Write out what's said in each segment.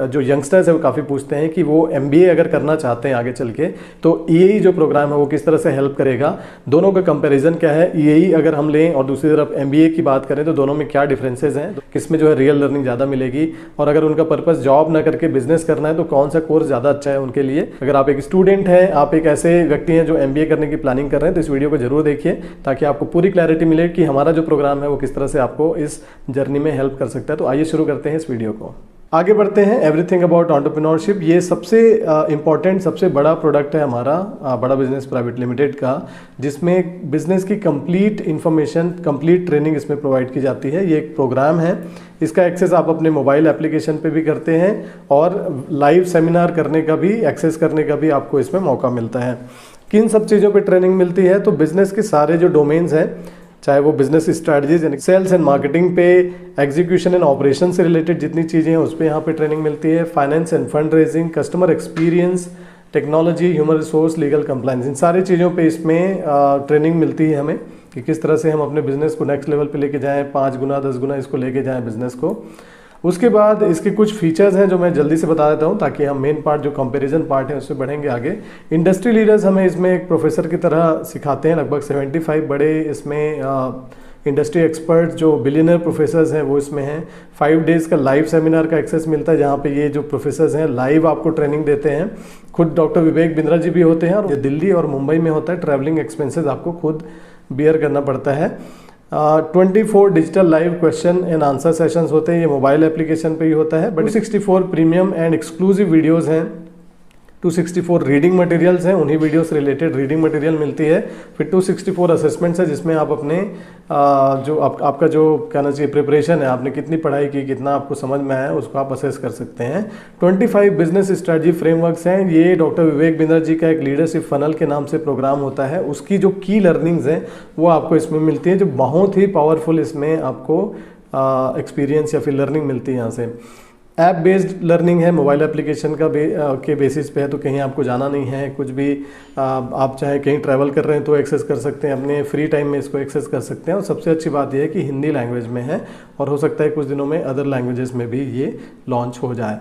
जो यंगस्टर्स है वो काफ़ी पूछते हैं कि वो एमबीए अगर करना चाहते हैं आगे चल के तो ईएई जो प्रोग्राम है वो किस तरह से हेल्प करेगा, दोनों का कंपैरिजन क्या है, ईएई अगर हम लें और दूसरी तरफ एमबीए की बात करें तो दोनों में क्या डिफरेंसेस हैं, किसमें जो है रियल लर्निंग ज़्यादा मिलेगी, और अगर उनका पर्पस जॉब ना करके बिजनेस करना है तो कौन सा कोर्स ज़्यादा अच्छा है उनके लिए। अगर आप एक स्टूडेंट हैं, आप एक ऐसे व्यक्ति हैं जो एमबीए करने की प्लानिंग कर रहे हैं, तो इस वीडियो को जरूर देखिए ताकि आपको पूरी क्लैरिटी मिले कि हमारा जो प्रोग्राम है वो किस तरह से आपको इस जर्नी में हेल्प कर सकता है। तो आइए शुरू करते हैं इस वीडियो को, आगे बढ़ते हैं। एवरीथिंग अबाउट एंटरप्रेन्योरशिप, ये सबसे इंपॉर्टेंट सबसे बड़ा प्रोडक्ट है हमारा बड़ा बिजनेस प्राइवेट लिमिटेड का, जिसमें बिजनेस की कंप्लीट इन्फॉर्मेशन, कंप्लीट ट्रेनिंग इसमें प्रोवाइड की जाती है। ये एक प्रोग्राम है, इसका एक्सेस आप अपने मोबाइल एप्लीकेशन पे भी करते हैं और लाइव सेमिनार करने का भी, एक्सेस करने का भी आपको इसमें मौका मिलता है। किन सब चीज़ों पे ट्रेनिंग मिलती है, तो बिजनेस के सारे जो डोमेन्स हैं, चाहे वो बिजनेस स्ट्रैटेजीज यानी सेल्स एंड मार्केटिंग पे, एग्जीक्यूशन एंड ऑपरेशन से रिलेटेड जितनी चीज़ें हैं उस पर यहाँ पे ट्रेनिंग मिलती है, finance and fund raising, customer experience, technology, human resource, legal compliance, इन सारी चीज़ों पे इसमें ट्रेनिंग मिलती है हमें कि किस तरह से हम अपने बिजनेस को नेक्स्ट लेवल पे लेके जाएं, 5 गुना 10 गुना इसको लेके जाएं बिजनेस को। उसके बाद इसके कुछ फीचर्स हैं जो मैं जल्दी से बता देता हूं ताकि हम मेन पार्ट जो कंपैरिजन पार्ट है उससे बढ़ेंगे आगे। इंडस्ट्री लीडर्स हमें इसमें एक प्रोफेसर की तरह सिखाते हैं, लगभग 75 बड़े इसमें इंडस्ट्री एक्सपर्ट जो बिलियनर प्रोफेसर्स हैं वो इसमें हैं। 5 डेज का लाइव सेमिनार का एक्सेस मिलता है जहाँ पे ये जो प्रोफेसर्स हैं लाइव आपको ट्रेनिंग देते हैं। खुद डॉक्टर विवेक बिंद्रा जी भी होते हैं और ये दिल्ली और मुंबई में होता है। ट्रैवलिंग एक्सपेंसेस आपको खुद बियर करना पड़ता है। 24 digital live question and answer sessions होते हैं, ये मोबाइल एप्लीकेशन पे ही होता है। But 264 premium and exclusive videos हैं, 264 रीडिंग मटेरियल्स हैं, उन्हीं वीडियो से रिलेटेड रीडिंग मटेरियल मिलती है। फिर 264 असेसमेंट्स है जिसमें आप अपने जो आपका जो कहना चाहिए प्रिपरेशन है, आपने कितनी पढ़ाई की, कितना आपको समझ में आया, उसको आप असेस कर सकते हैं। 25 बिजनेस स्ट्रेटजी फ्रेमवर्क्स हैं, ये डॉक्टर विवेक बिंद्रा जी का एक लीडरशिप फनल के नाम से प्रोग्राम होता है, उसकी जो की लर्निंग्स हैं वो आपको इसमें मिलती है, जो बहुत ही पावरफुल इसमें आपको एक्सपीरियंस या फिर लर्निंग मिलती है यहाँ से। ऐप बेस्ड लर्निंग है, मोबाइल एप्लीकेशन का के बेसिस पे है, तो कहीं आपको जाना नहीं है, कुछ भी आप चाहे कहीं ट्रैवल कर रहे हैं तो एक्सेस कर सकते हैं, अपने फ्री टाइम में इसको एक्सेस कर सकते हैं। और सबसे अच्छी बात यह है कि हिंदी लैंग्वेज में है और हो सकता है कुछ दिनों में अदर लैंग्वेजेस में भी ये लॉन्च हो जाए।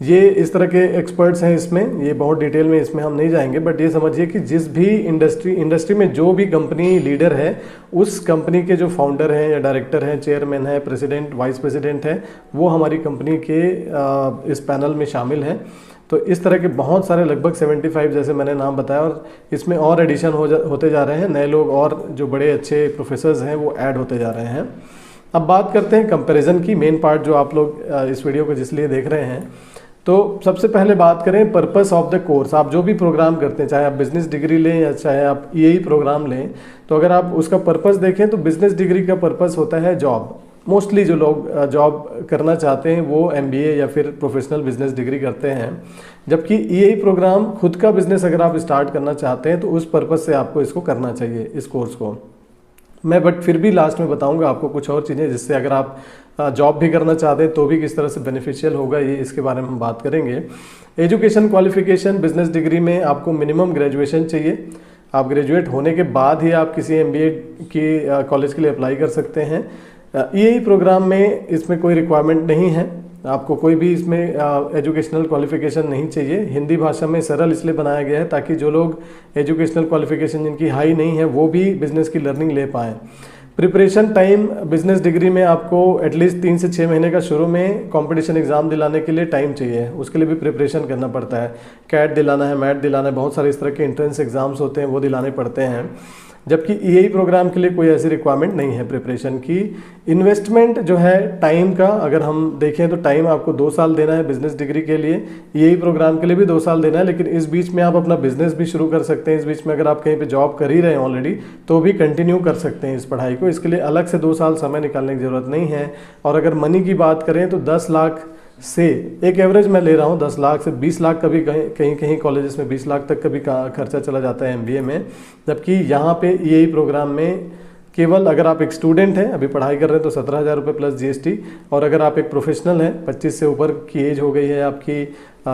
ये इस तरह के एक्सपर्ट्स हैं इसमें, ये बहुत डिटेल में इसमें हम नहीं जाएंगे, बट ये समझिए कि जिस भी इंडस्ट्री में जो भी कंपनी लीडर है उस कंपनी के जो फाउंडर हैं या डायरेक्टर हैं, चेयरमैन है, प्रेसिडेंट, वाइस प्रेसिडेंट है, वो हमारी कंपनी के इस पैनल में शामिल हैं। तो इस तरह के बहुत सारे लगभग 75 जैसे मैंने नाम बताया, और इसमें और एडिशन होते जा रहे हैं, नए लोग और जो बड़े अच्छे प्रोफेसर्स हैं वो ऐड होते जा रहे हैं। अब बात करते हैं कंपेरिजन की, मेन पार्ट जो आप लोग इस वीडियो को जिसलिए देख रहे हैं। तो सबसे पहले बात करें पर्पस ऑफ द कोर्स। आप जो भी प्रोग्राम करते हैं, चाहे आप बिजनेस डिग्री लें या चाहे आप ईएई प्रोग्राम लें, तो अगर आप उसका पर्पस देखें तो बिजनेस डिग्री का पर्पस होता है जॉब। मोस्टली जो लोग जॉब करना चाहते हैं वो एमबीए या फिर प्रोफेशनल बिजनेस डिग्री करते हैं, जबकि ईएई प्रोग्राम खुद का बिजनेस अगर आप स्टार्ट करना चाहते हैं तो उस पर्पस से आपको इसको करना चाहिए, इस कोर्स को। मैं बट फिर भी लास्ट में बताऊंगा आपको कुछ और चीज़ें जिससे अगर आप जॉब भी करना चाहते हैं तो भी किस तरह से बेनिफिशियल होगा, ये इसके बारे में हम बात करेंगे। एजुकेशन क्वालिफिकेशन, बिजनेस डिग्री में आपको मिनिमम ग्रेजुएशन चाहिए। आप ग्रेजुएट होने के बाद ही आप किसी एमबीए की कॉलेज के लिए अप्लाई कर सकते हैं। ईएई प्रोग्राम में इसमें कोई रिक्वायरमेंट नहीं है, आपको कोई भी इसमें एजुकेशनल क्वालिफिकेशन नहीं चाहिए। हिंदी भाषा में सरल इसलिए बनाया गया है ताकि जो लोग एजुकेशनल क्वालिफिकेशन जिनकी हाई नहीं है वो भी बिजनेस की लर्निंग ले पाएँ। प्रिपरेशन टाइम, बिजनेस डिग्री में आपको एटलीस्ट 3 से 6 महीने का शुरू में कंपटीशन एग्जाम दिलाने के लिए टाइम चाहिए, उसके लिए भी प्रिपरेशन करना पड़ता है। कैट दिलाना है, मैट दिलाना है, बहुत सारे इस तरह के एंट्रेंस एग्जाम्स होते हैं वो दिलाने पड़ते हैं, जबकि ईएई प्रोग्राम के लिए कोई ऐसी रिक्वायरमेंट नहीं है प्रिपरेशन की। इन्वेस्टमेंट जो है टाइम का, अगर हम देखें तो टाइम आपको 2 साल देना है बिजनेस डिग्री के लिए, ईएई प्रोग्राम के लिए भी 2 साल देना है, लेकिन इस बीच में आप अपना बिजनेस भी शुरू कर सकते हैं। इस बीच में अगर आप कहीं पे जॉब कर ही रहे हैं ऑलरेडी तो भी कंटिन्यू कर सकते हैं इस पढ़ाई को, इसके लिए अलग से 2 साल समय निकालने की ज़रूरत नहीं है। और अगर मनी की बात करें तो 10 लाख से, एक एवरेज मैं ले रहा हूँ, 10 लाख से 20 लाख का भी कहीं कॉलेजेस में 20 लाख तक का भी खर्चा चला जाता है एमबीए में, जबकि यहाँ पे ईएई प्रोग्राम में केवल अगर आप एक स्टूडेंट हैं अभी पढ़ाई कर रहे हैं तो 17,000 रुपये प्लस जीएसटी, और अगर आप एक प्रोफेशनल हैं 25 से ऊपर की एज हो गई है आपकी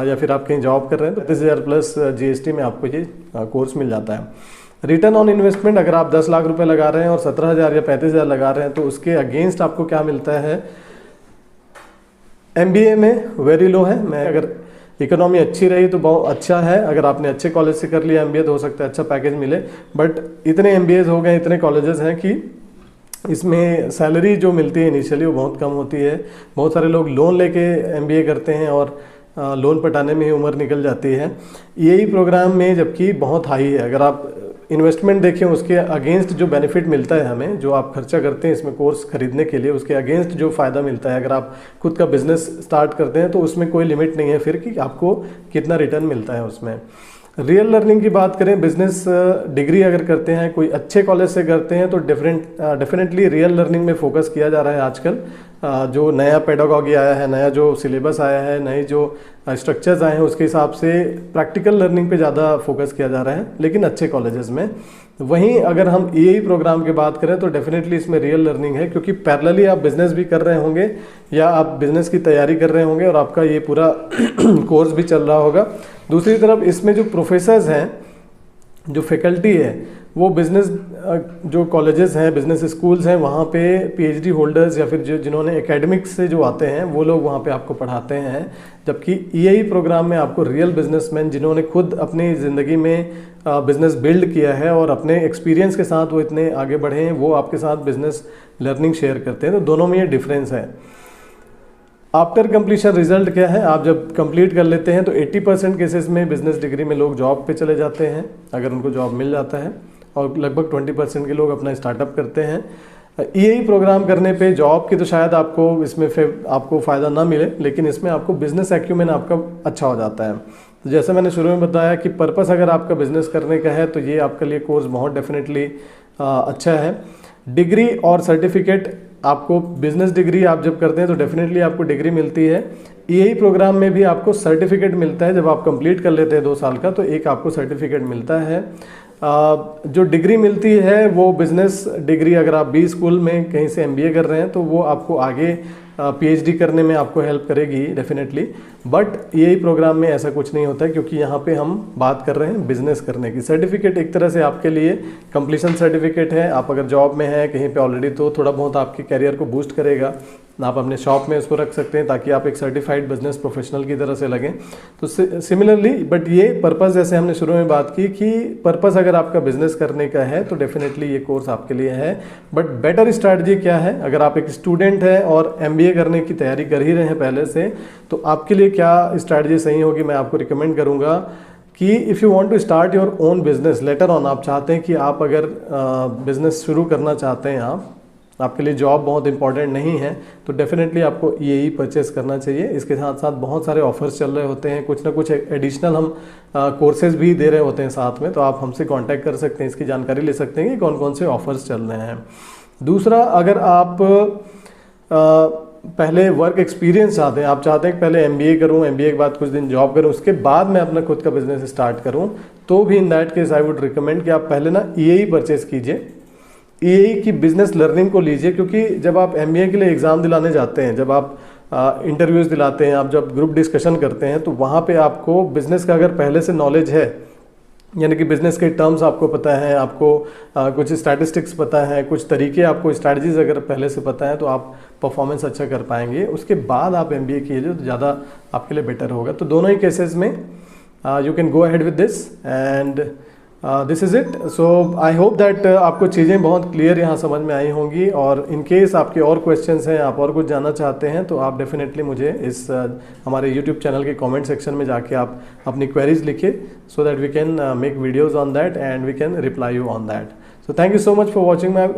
या फिर आप कहीं जॉब कर रहे हैं तो 35,000 प्लस जीएसटी में आपको ये कोर्स मिल जाता है। रिटर्न ऑन इन्वेस्टमेंट, अगर आप 10 लाख रुपए लगा रहे हैं और 17,000 या 35,000 लगा रहे हैं तो उसके अगेंस्ट आपको क्या मिलता है, MBA में वेरी लो है। मैं अगर इकोनॉमी अच्छी रही तो बहुत अच्छा है, अगर आपने अच्छे कॉलेज से कर लिया MBA तो हो सकता है अच्छा पैकेज मिले, बट इतने MBAs हो गए, इतने कॉलेजेस हैं कि इसमें सैलरी जो मिलती है इनिशियली वो बहुत कम होती है। बहुत सारे लोग लोन लेके MBA करते हैं और लोन पटाने में ही उम्र निकल जाती है। यही प्रोग्राम में जबकि बहुत हाई है, अगर आप इन्वेस्टमेंट देखें उसके अगेंस्ट जो बेनिफिट मिलता है हमें, जो आप खर्चा करते हैं इसमें कोर्स खरीदने के लिए, उसके अगेंस्ट जो फ़ायदा मिलता है, अगर आप खुद का बिजनेस स्टार्ट करते हैं तो उसमें कोई लिमिट नहीं है फिर कि आपको कितना रिटर्न मिलता है उसमें। रियल लर्निंग की बात करें, बिजनेस डिग्री अगर करते हैं, कोई अच्छे कॉलेज से करते हैं तो डेफिनेटली रियल लर्निंग में फोकस किया जा रहा है आजकल। जो नया पेडागॉजी आया है, नया जो सिलेबस आया है, नए जो स्ट्रक्चर्स आए हैं, उसके हिसाब से प्रैक्टिकल लर्निंग पे ज़्यादा फोकस किया जा रहा है, लेकिन अच्छे कॉलेजेस में। वहीं अगर हम EAE प्रोग्राम की बात करें तो डेफिनेटली इसमें रियल लर्निंग है, क्योंकि पैरेलली आप बिजनेस भी कर रहे होंगे या आप बिजनेस की तैयारी कर रहे होंगे और आपका ये पूरा कोर्स भी चल रहा होगा। दूसरी तरफ इसमें जो प्रोफेसर्स हैं, जो फैकल्टी है, वो बिजनेस जो कॉलेजेस हैं, बिजनेस स्कूल्स हैं, वहाँ पे PhD होल्डर्स या फिर जो जिन्होंने एकेडमिक्स से जो आते हैं वो लोग वहाँ पे आपको पढ़ाते हैं। जबकि EAE प्रोग्राम में आपको रियल बिजनेसमैन जिन्होंने खुद अपनी ज़िंदगी में बिजनेस बिल्ड किया है और अपने एक्सपीरियंस के साथ वो इतने आगे बढ़े हैं, वो आपके साथ बिजनेस लर्निंग शेयर करते हैं। तो दोनों में ये डिफरेंस है। आफ्टर कंप्लीशन रिजल्ट क्या है, आप जब कंप्लीट कर लेते हैं तो 80% केसेस में बिजनेस डिग्री में लोग जॉब पे चले जाते हैं अगर उनको जॉब मिल जाता है, और लगभग 20% के लोग अपना स्टार्टअप करते हैं। EAE प्रोग्राम करने पे जॉब की तो शायद आपको इसमें आपको फ़ायदा ना मिले, लेकिन इसमें आपको बिजनेस एक्यूमेन आपका अच्छा हो जाता है। तो जैसे मैंने शुरू में बताया कि पर्पस अगर आपका बिजनेस करने का है तो ये आपके लिए कोर्स बहुत डेफिनेटली अच्छा है। डिग्री और सर्टिफिकेट, आपको बिजनेस डिग्री आप जब करते हैं तो डेफिनेटली आपको डिग्री मिलती है। EAE प्रोग्राम में भी आपको सर्टिफिकेट मिलता है, जब आप कंप्लीट कर लेते हैं 2 साल का तो एक आपको सर्टिफिकेट मिलता है। जो डिग्री मिलती है वो बिजनेस डिग्री, अगर आप B स्कूल में कहीं से MBA कर रहे हैं तो वो आपको आगे PhD करने में आपको हेल्प करेगी डेफिनेटली। बट EAE प्रोग्राम में ऐसा कुछ नहीं होता है, क्योंकि यहाँ पे हम बात कर रहे हैं बिजनेस करने की। सर्टिफिकेट एक तरह से आपके लिए कंप्लीशन सर्टिफिकेट है। आप अगर जॉब में हैं कहीं पे ऑलरेडी तो थोड़ा बहुत आपके कैरियर को बूस्ट करेगा। आप अपने शॉप में उसको रख सकते हैं ताकि आप एक सर्टिफाइड बिजनेस प्रोफेशनल की तरह से लगें। तो सिमिलरली, बट ये पर्पस, जैसे हमने शुरू में बात की कि पर्पस अगर आपका बिजनेस करने का है तो डेफिनेटली ये कोर्स आपके लिए है। बट बेटर स्ट्रैटेजी क्या है, अगर आप एक स्टूडेंट हैं और MBA करने की तैयारी कर ही रहे हैं पहले से, तो आपके लिए क्या स्ट्रैटेजी सही होगी, मैं आपको रिकमेंड करूँगा कि if you want to start your own business later on, आप चाहते हैं कि आप अगर बिजनेस शुरू करना चाहते हैं, आपके लिए जॉब बहुत इंपॉर्टेंट नहीं है, तो डेफिनेटली आपको EAE परचेस करना चाहिए। इसके साथ साथ बहुत सारे ऑफर्स चल रहे होते हैं, कुछ ना कुछ एडिशनल हम कोर्सेज भी दे रहे होते हैं साथ में, तो आप हमसे कांटेक्ट कर सकते हैं, इसकी जानकारी ले सकते हैं कि कौन कौन से ऑफर्स चल रहे हैं। दूसरा, अगर आप पहले वर्क एक्सपीरियंस चाहते हैं, आप चाहते हैं कि पहले MBA करूं, MBA के बाद कुछ दिन जॉब करूं, उसके बाद मैं अपना खुद का बिजनेस स्टार्ट करूं, तो भी in that case I would recommend कि आप पहले ना EAE परचेस कीजिए। EAE की बिजनेस लर्निंग को लीजिए, क्योंकि जब आप MBA के लिए एग्ज़ाम दिलाने जाते हैं, जब आप इंटरव्यूज़ दिलाते हैं, आप जब ग्रुप डिस्कशन करते हैं, तो वहाँ पे आपको बिज़नेस का अगर पहले से नॉलेज है, यानी कि बिज़नेस के टर्म्स आपको पता है, आपको कुछ स्टैटिस्टिक्स पता है, कुछ तरीके आपको, स्ट्रैटेजीज अगर पहले से पता है, तो आप परफॉर्मेंस अच्छा कर पाएंगे। उसके बाद आप MBA कीजिए तो ज़्यादा आपके लिए बेटर होगा। तो दोनों ही केसेस में you can go ahead with this and this is it. So I hope that आपको चीज़ें बहुत क्लियर यहाँ समझ में आई होंगी, और इन केस आपके और क्वेश्चंस हैं, आप और कुछ जानना चाहते हैं, तो आप डेफिनेटली मुझे इस हमारे यूट्यूब चैनल के कमेंट सेक्शन में जाके आप अपनी क्वेरीज लिखिए, so that we can make videos on that and we can reply you on that. So thank you so much for watching my